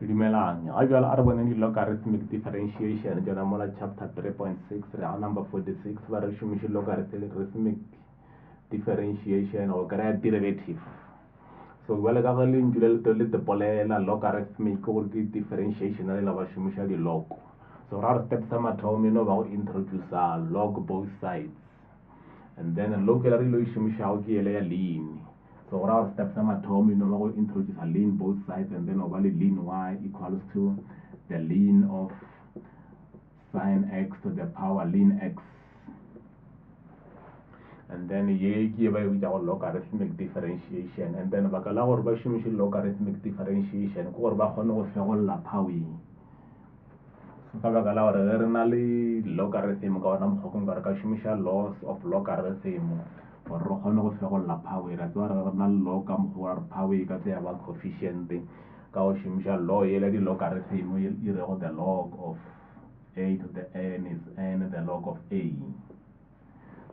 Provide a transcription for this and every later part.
Dumelang, I will arabone logarithmic differentiation jana chapter 3.6 number 46 where shumishi logarithmic differentiation or derivative. So well gagalin julel tolit the polela logarithmic or differentiation la shumisha di log. So our steps about introduce log both sides. And then locally shumisha lean. So our steps will introduce a ln both sides, and then over ln y equals to the ln of sine x to the power ln x. And then ye give our logarithmic differentiation, and then bakala or bashimishin logarithmic differentiation ko ba khona go fegolla power. So ka bakala or logarithm ka ona mkhokong ka shimisha laws of logarithm for re kgone go fegolla power ra tswa re na log ka mogwa power ka tse ba coefficient ka go shimisha law ele di logarithm e re go the log of a to the n is n the log of a.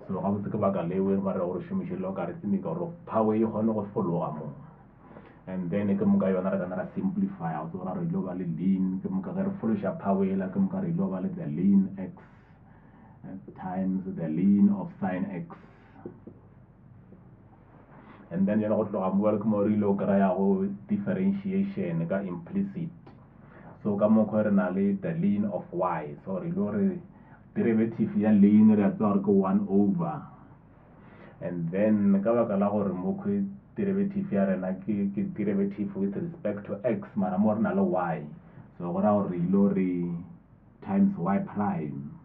So ga botse ke baka le we ba re go shimisha logarithm ka go power e kgone go fologa mo. And then ke mo ka yona re kana simplify so ra re lo ba le ln ke mo ka re folosha power ela ke mo ka re lo ba le the ln x times the ln of sine x. And then you know what welcome or go differentiation ka implicit. So ka mo the ln of y. So re derivative ya ln re tsa go 1 over. And then ka baka la gore mo derivative ya rena ke derivative with respect to x mara mo re na le y. So go ra gore re times y prime.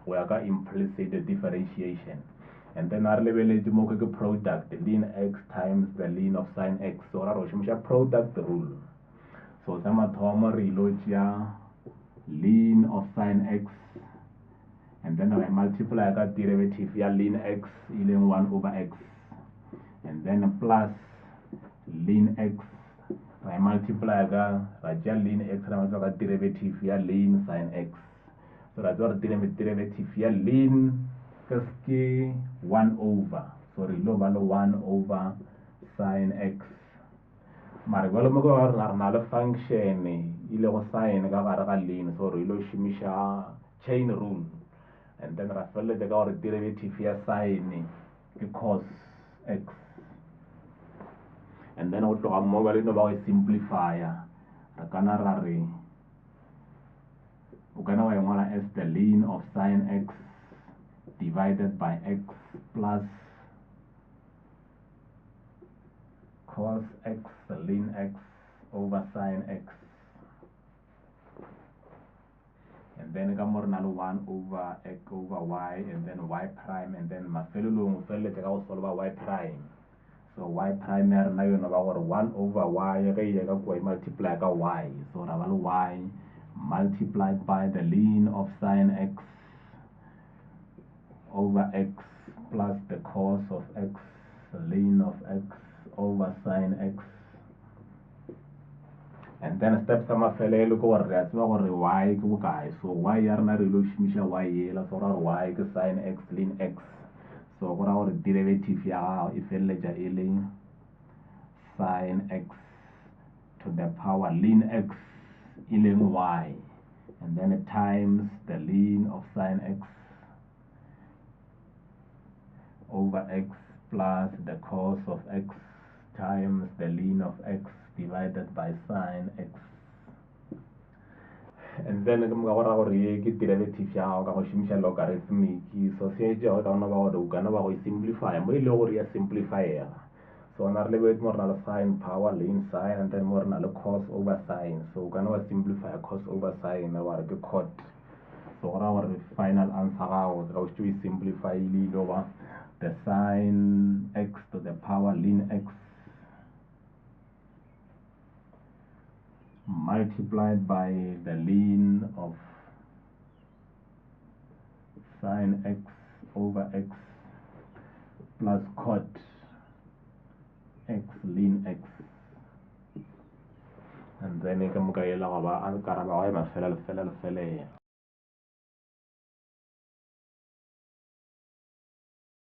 We are implicit differentiation. And then our level is the product ln x times the ln of sine x. So our product rule. So sama thoma reload ln of sine x, and then I multiply the derivative ya ln x ln 1 over x, and then plus ln x I multiply the ln x I derivative ya ln sine x. So that's what derivative ya ln ke 1 over. So re lo ba le 1 over sine x. Mara jwale mo go re na le function ile go sine ka gare ga ln, so re lo šimisha chain rule. And then ra felletša ka gore derivative ya sine ke cos x. And then go tloga mo jwale no ba go simplifier re kana ra re o kana wa engwala as the ln of sine x divided by x plus cos x ln x over sine x. And then ka mo re na le 1 over x over y, and then y prime, and then mafelelong o felletša ka go solva y prime. So y prime ya rena yona ba gore 1 over y ge ile ka kwa multiply ka y, so ra ba le y multiplied by the ln of sine x over x plus the cos of x ln of x over sine x. And then steps tsa mafelelo ke gore re a tseba gore y ke bokae. So y ya rena re lo šimisha y ela, so ra re y ke sine x ln x. So go ra gore derivative ya gago e felletša e le sine x to the power ln x e leng y, and then times the ln of sine x over x plus the cos of x times the ln of x divided by sine x. And then ke mo ka gora gore ye ke derivative ya gago ka go šimisha logarithmic. So se je ga ona ba gore o kana ba go simplify mo ile gore ya simplifier. So na re lebetse mo re na le sine power ln sine, and then mo re na le cos over sine. So o kana ba simplify cos over sine wa re ke cot. So go ra gore final answer gago ga o tšwe simplify ile over the sine x to the power ln x multiplied by the ln of sine x over x plus cot x ln x. And then ke mo ka ela go ba a karaba wa mafelelo